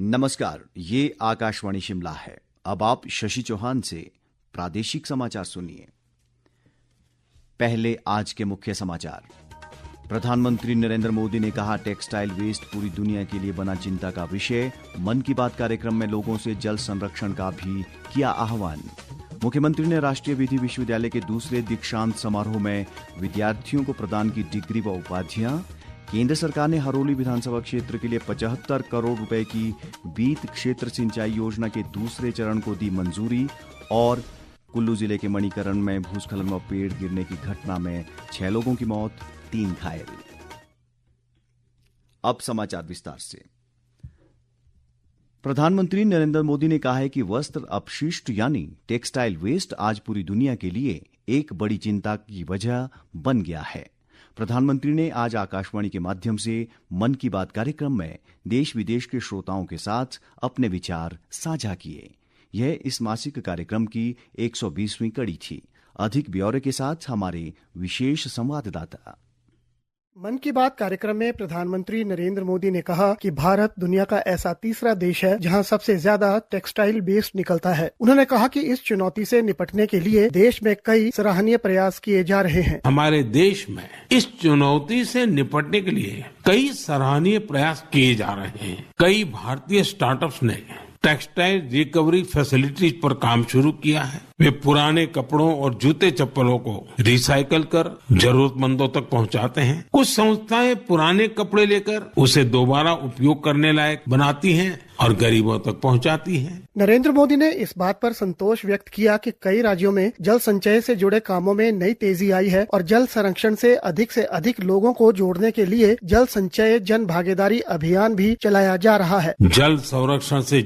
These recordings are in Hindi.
नमस्कार, ये आकाशवाणी शिमला है। अब आप शशि चौहान से प्रादेशिक समाचार सुनिए। पहले आज के मुख्य समाचार। प्रधानमंत्री नरेंद्र मोदी ने कहा, टेक्सटाइल वेस्ट पूरी दुनिया के लिए बना चिंता का विषय। मन की बात कार्यक्रम में लोगों से जल संरक्षण का भी किया आह्वान। मुख्यमंत्री ने राष्ट्रीय विधि विश्वविद्यालय के दूसरे दीक्षांत समारोह में विद्यार्थियों को प्रदान की डिग्री व उपाधियां। केंद्र सरकार ने हरोली विधानसभा क्षेत्र के लिए 75 करोड़ रुपए की बीत क्षेत्र सिंचाई योजना के दूसरे चरण को दी मंजूरी। और कुल्लू जिले के मणिकरण में भूस्खलन व पेड़ गिरने की घटना में 6 लोगों की मौत, 3 घायल। अब समाचार विस्तार से। प्रधानमंत्री नरेंद्र मोदी ने कहा है कि वस्त्र अपशिष्ट यानी टेक्सटाइल वेस्ट आज पूरी दुनिया के लिए एक बड़ी चिंता की वजह बन गया है। प्रधानमंत्री ने आज आकाशवाणी के माध्यम से मन की बात कार्यक्रम में देश विदेश के श्रोताओं के साथ अपने विचार साझा किए। यह इस मासिक कार्यक्रम की 120वीं कड़ी थी। अधिक ब्यौरे के साथ हमारे विशेष संवाददाता। मन की बात कार्यक्रम में प्रधानमंत्री नरेंद्र मोदी ने कहा कि भारत दुनिया का ऐसा तीसरा देश है जहां सबसे ज्यादा टेक्सटाइल वेस्ट निकलता है। उन्होंने कहा कि इस चुनौती से निपटने के लिए देश में कई सराहनीय प्रयास किए जा रहे हैं। हमारे देश में इस चुनौती से निपटने के लिए कई सराहनीय प्रयास किए जा रहे हैं। कई भारतीय स्टार्टअप्स ने टेक्सटाइल रिकवरी फैसिलिटीज पर काम शुरू किया है। वे पुराने कपड़ों और जूते चप्पलों को रिसाइकल कर जरूरतमंदों तक पहुंचाते हैं। कुछ संस्थाएं पुराने कपड़े लेकर उसे दोबारा उपयोग करने लायक बनाती हैं और गरीबों तक पहुंचाती हैं। नरेंद्र मोदी ने इस बात पर संतोष व्यक्त किया कि कई राज्यों में जल संचय से जुड़े कामों में नई तेजी आई है और जल संरक्षण से अधिक लोगों को जोड़ने के लिए जल संचय जन भागीदारी अभियान भी चलाया जा रहा है। जल संरक्षण से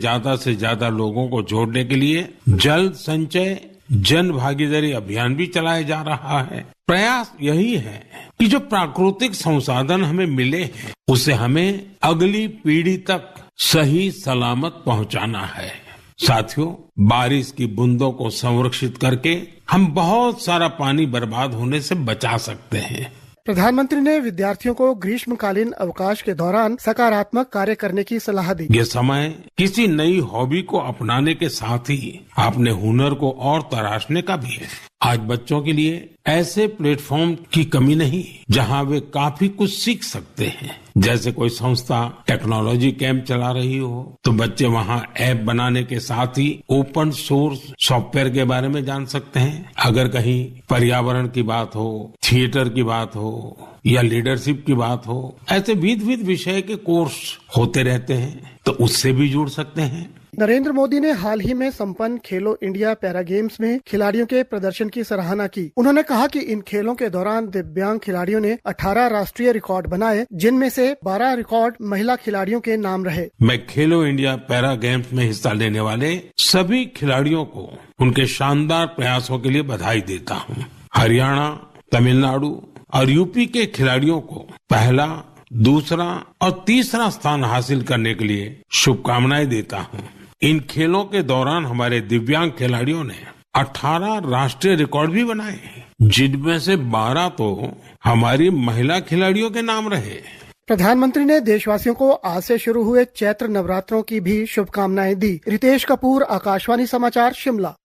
ज्यादा लोगों को जोड़ने के लिए जल संचय जन भागीदारी अभियान भी चलाया जा रहा है। प्रयास यही है कि जो प्राकृतिक संसाधन हमें मिले हैं उसे हमें अगली पीढ़ी तक सही सलामत पहुंचाना है। साथियों, बारिश की बूंदों को संरक्षित करके हम बहुत सारा पानी बर्बाद होने से बचा सकते हैं। प्रधानमंत्री ने विद्यार्थियों को ग्रीष्मकालीन अवकाश के दौरान सकारात्मक कार्य करने की सलाह दी। ये समय किसी नई हॉबी को अपनाने के साथ ही अपने हुनर को और तराशने का भी है। आज बच्चों के लिए ऐसे प्लेटफॉर्म की कमी नहीं जहां वे काफी कुछ सीख सकते हैं। जैसे कोई संस्था टेक्नोलॉजी कैंप चला रही हो तो बच्चे वहां ऐप बनाने के साथ ही ओपन सोर्स सॉफ्टवेयर के बारे में जान सकते हैं। अगर कहीं पर्यावरण की बात हो, थिएटर की बात हो या लीडरशिप की बात हो, ऐसे विविध विषय के कोर्स होते रहते हैं तो उससे भी जुड़ सकते हैं। नरेंद्र मोदी ने हाल ही में संपन्न खेलो इंडिया पैरा गेम्स में खिलाड़ियों के प्रदर्शन की सराहना की। उन्होंने कहा कि इन खेलों के दौरान दिव्यांग खिलाड़ियों ने 18 राष्ट्रीय रिकॉर्ड बनाए, जिनमें से 12 रिकॉर्ड महिला खिलाड़ियों के नाम रहे। मैं खेलो इंडिया पैरा गेम्स में हिस्सा लेने वाले सभी खिलाड़ियों को उनके शानदार प्रयासों के लिए बधाई देता हूँ। हरियाणा, तमिलनाडु और यूपी के खिलाड़ियों को पहला, दूसरा और तीसरा स्थान हासिल करने के लिए शुभकामनाएं देता हूँ। इन खेलों के दौरान हमारे दिव्यांग खिलाड़ियों ने 18 राष्ट्रीय रिकॉर्ड भी बनाए, जिनमें से 12 तो हमारी महिला खिलाड़ियों के नाम रहे। प्रधानमंत्री ने देशवासियों को आज से शुरू हुए चैत्र नवरात्रों की भी शुभकामनाएं दी। रितेश कपूर, आकाशवाणी समाचार, शिमला।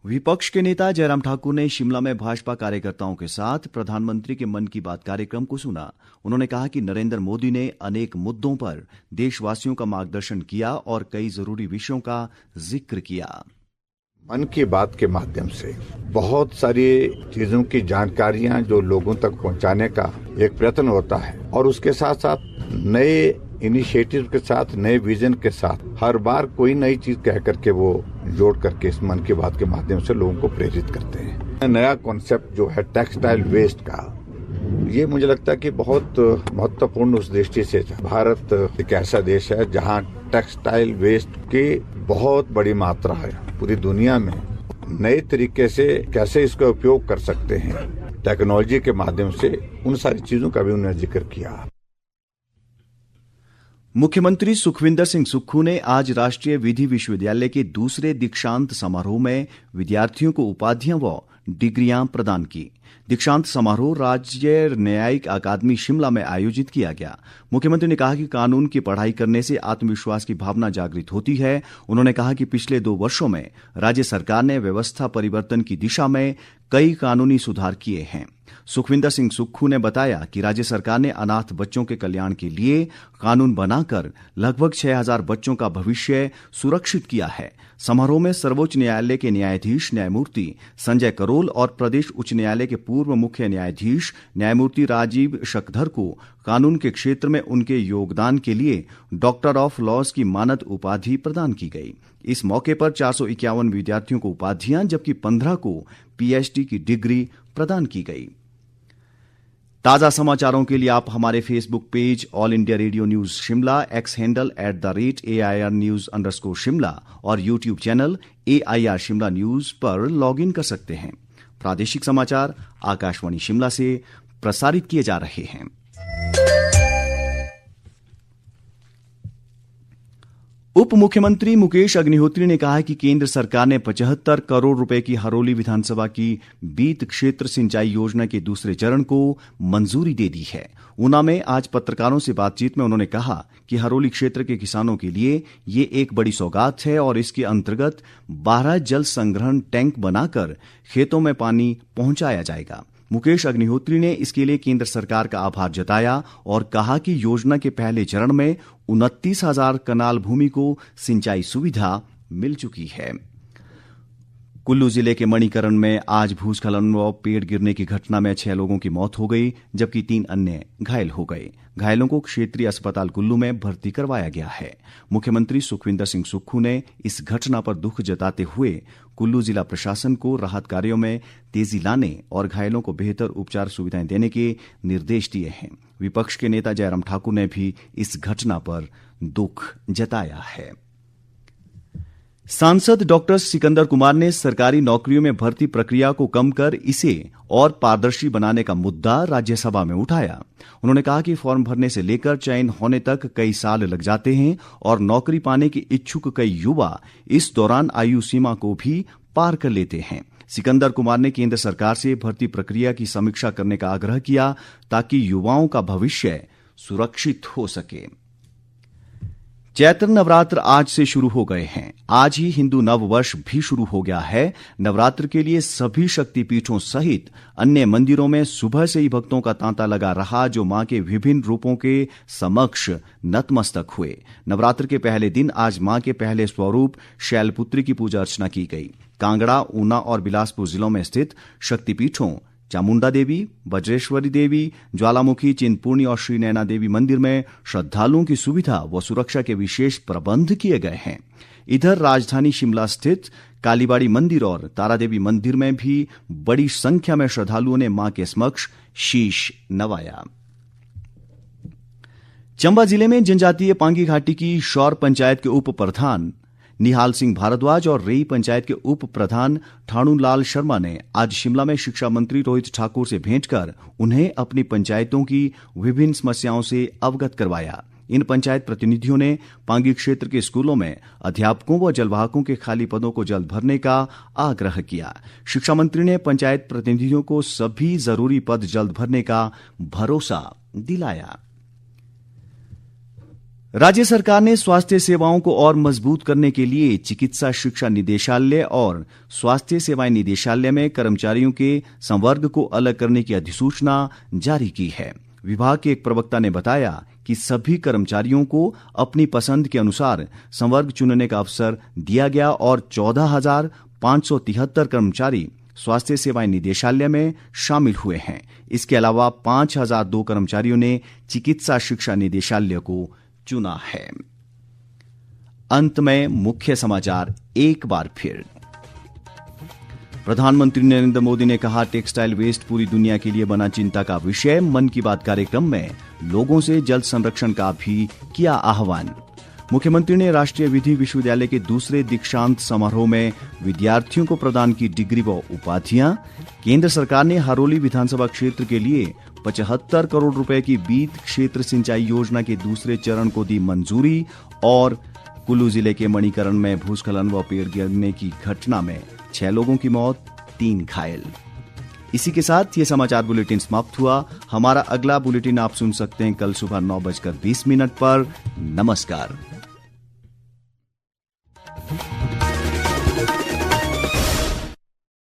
विपक्ष के नेता जयराम ठाकुर ने शिमला में भाजपा कार्यकर्ताओं के साथ प्रधानमंत्री के मन की बात कार्यक्रम को सुना। उन्होंने कहा कि नरेंद्र मोदी ने अनेक मुद्दों पर देशवासियों का मार्गदर्शन किया और कई जरूरी विषयों का जिक्र किया। मन की बात के माध्यम से बहुत सारी चीजों की जानकारियां जो लोगों तक पहुंचाने का एक प्रयत्न होता है और उसके साथ साथ नए इनिशिएटिव के साथ, नए विजन के साथ हर बार कोई नई चीज कह करके वो जोड़ करके इस मन की बात के माध्यम से लोगों को प्रेरित करते हैं। नया कॉन्सेप्ट जो है टेक्सटाइल वेस्ट का, ये मुझे लगता है कि बहुत महत्वपूर्ण उस दृष्टि से भारत एक ऐसा देश है जहां टेक्सटाइल वेस्ट की बहुत बड़ी मात्रा है। पूरी दुनिया में नए तरीके से कैसे इसका उपयोग कर सकते हैं टेक्नोलॉजी के माध्यम से, उन सारी चीजों का भी उन्होंने जिक्र किया। मुख्यमंत्री सुखविंदर सिंह सुक्खू ने आज राष्ट्रीय विधि विश्वविद्यालय के दूसरे दीक्षांत समारोह में विद्यार्थियों को उपाधियां व डिग्रियां प्रदान की। दीक्षांत समारोह राज्य न्यायिक अकादमी शिमला में आयोजित किया गया। मुख्यमंत्री ने कहा कि कानून की पढ़ाई करने से आत्मविश्वास की भावना जागृत होती है। उन्होंने कहा कि पिछले 2 वर्षों में राज्य सरकार ने व्यवस्था परिवर्तन की दिशा में कई कानूनी सुधार किए हैं। सुखविंदर सिंह सुक्खू ने बताया कि राज्य सरकार ने अनाथ बच्चों के कल्याण के लिए कानून बनाकर लगभग 6000 बच्चों का भविष्य सुरक्षित किया है। समारोह में सर्वोच्च न्यायालय के न्यायाधीश न्यायमूर्ति संजय करोल और प्रदेश उच्च न्यायालय के पूर्व मुख्य न्यायाधीश न्यायमूर्ति राजीव शकधर को कानून के क्षेत्र में उनके योगदान के लिए डॉक्टर ऑफ लॉज की मानद उपाधि प्रदान की गई। इस मौके पर 451 विद्यार्थियों को उपाधियां जबकि 15 को पीएचडी की डिग्री प्रदान की गई। ताज़ा समाचारों के लिए आप हमारे Facebook page all India radio news Shimla, X handle @AIR_News_शिमला और YouTube channel AIR Shimla news पर लॉग इन कर सकते हैं। प्रादेशिक समाचार आकाशवाणी शिमला से प्रसारित किए जा रहे हैं। उप मुख्यमंत्री मुकेश अग्निहोत्री ने कहा है कि केंद्र सरकार ने 75 करोड़ रुपए की हरोली विधानसभा की बीत क्षेत्र सिंचाई योजना के दूसरे चरण को मंजूरी दे दी है। ऊना में आज पत्रकारों से बातचीत में उन्होंने कहा कि हरोली क्षेत्र के किसानों के लिए ये एक बड़ी सौगात है और इसके अंतर्गत 12 जल संग्रहण टैंक बनाकर खेतों में पानी पहुंचाया जाएगा। मुकेश अग्निहोत्री ने इसके लिए केंद्र सरकार का आभार जताया और कहा कि योजना के पहले चरण में 29,000 कनाल भूमि को सिंचाई सुविधा मिल चुकी है। कुल्लू जिले के मणिकरण में आज भूस्खलन व पेड़ गिरने की घटना में 6 लोगों की मौत हो गई जबकि 3 अन्य घायल हो गए। घायलों को क्षेत्रीय अस्पताल कुल्लू में भर्ती करवाया गया है। मुख्यमंत्री सुखविंदर सिंह सुक्खू ने इस घटना पर दुख जताते हुए कुल्लू जिला प्रशासन को राहत कार्यों में तेजी लाने और घायलों को बेहतर उपचार सुविधाएं देने के निर्देश दिए हैं। विपक्ष के नेता जयराम ठाकुर ने भी इस घटना पर दुख जताया है। सांसद डॉक्टर सिकंदर कुमार ने सरकारी नौकरियों में भर्ती प्रक्रिया को कम कर इसे और पारदर्शी बनाने का मुद्दा राज्यसभा में उठाया। उन्होंने कहा कि फॉर्म भरने से लेकर चयन होने तक कई साल लग जाते हैं और नौकरी पाने के इच्छुक कई युवा इस दौरान आयु सीमा को भी पार कर लेते हैं। सिकंदर कुमार ने केंद्र सरकार से भर्ती प्रक्रिया की समीक्षा करने का आग्रह किया ताकि युवाओं का भविष्य सुरक्षित हो सके। चैत्र नवरात्र आज से शुरू हो गए हैं। आज ही हिंदू नव वर्ष भी शुरू हो गया है। नवरात्र के लिए सभी शक्तिपीठों सहित अन्य मंदिरों में सुबह से ही भक्तों का तांता लगा रहा जो मां के विभिन्न रूपों के समक्ष नतमस्तक हुए। नवरात्र के पहले दिन आज मां के पहले स्वरूप शैलपुत्री की पूजा अर्चना की गई। कांगड़ा, ऊना और बिलासपुर जिलों में स्थित शक्तिपीठों चामुंडा देवी, वज्रेश्वरी देवी, ज्वालामुखी, चिंतपूर्णी और श्री नैना देवी मंदिर में श्रद्धालुओं की सुविधा व सुरक्षा के विशेष प्रबंध किए गए हैं। इधर राजधानी शिमला स्थित कालीबाड़ी मंदिर और तारादेवी मंदिर में भी बड़ी संख्या में श्रद्धालुओं ने मां के समक्ष शीश नवाया। चंबा जिले में जनजातीय पांगी घाटी की शौर पंचायत के उप प्रधान निहाल सिंह भारद्वाज और रेई पंचायत के उप प्रधान ठाणूलाल शर्मा ने आज शिमला में शिक्षा मंत्री रोहित ठाकुर से भेंट कर उन्हें अपनी पंचायतों की विभिन्न समस्याओं से अवगत करवाया। इन पंचायत प्रतिनिधियों ने पांगी क्षेत्र के स्कूलों में अध्यापकों व जलवाहकों के खाली पदों को जल्द भरने का आग्रह किया। शिक्षा मंत्री ने पंचायत प्रतिनिधियों को सभी जरूरी पद जल्द भरने का भरोसा दिलाया। राज्य सरकार ने स्वास्थ्य सेवाओं को और मजबूत करने के लिए चिकित्सा शिक्षा निदेशालय और स्वास्थ्य सेवाएं निदेशालय में कर्मचारियों के संवर्ग को अलग करने की अधिसूचना जारी की है। विभाग के एक प्रवक्ता ने बताया कि सभी कर्मचारियों को अपनी पसंद के अनुसार संवर्ग चुनने का अवसर दिया गया और 14,573 कर्मचारी स्वास्थ्य सेवाएं निदेशालय में शामिल हुए हैं। इसके अलावा 5,002 कर्मचारियों ने चिकित्सा शिक्षा निदेशालय को चुना है। अंत में मुख्य समाचार एक बार फिर। प्रधानमंत्री नरेंद्र मोदी ने कहा टेक्सटाइल वेस्ट पूरी दुनिया के लिए बना चिंता का विषय। मन की बात कार्यक्रम में लोगों से जल संरक्षण का भी किया आह्वान। मुख्यमंत्री ने राष्ट्रीय विधि विश्वविद्यालय के दूसरे दीक्षांत समारोह में विद्यार्थियों को प्रदान की डिग्री व उपाधियां। केंद्र सरकार ने हरोली विधानसभा क्षेत्र के लिए 75 करोड़ रुपए की बीत क्षेत्र सिंचाई योजना के दूसरे चरण को दी मंजूरी। और कुल्लू जिले के मणिकरण में भूस्खलन व पेड़ गिरने की घटना में 6 लोगों की मौत, 3 घायल। इसी के साथ ये समाचार बुलेटिन समाप्त हुआ। हमारा अगला बुलेटिन आप सुन सकते हैं कल सुबह 9:20 पर। नमस्कार।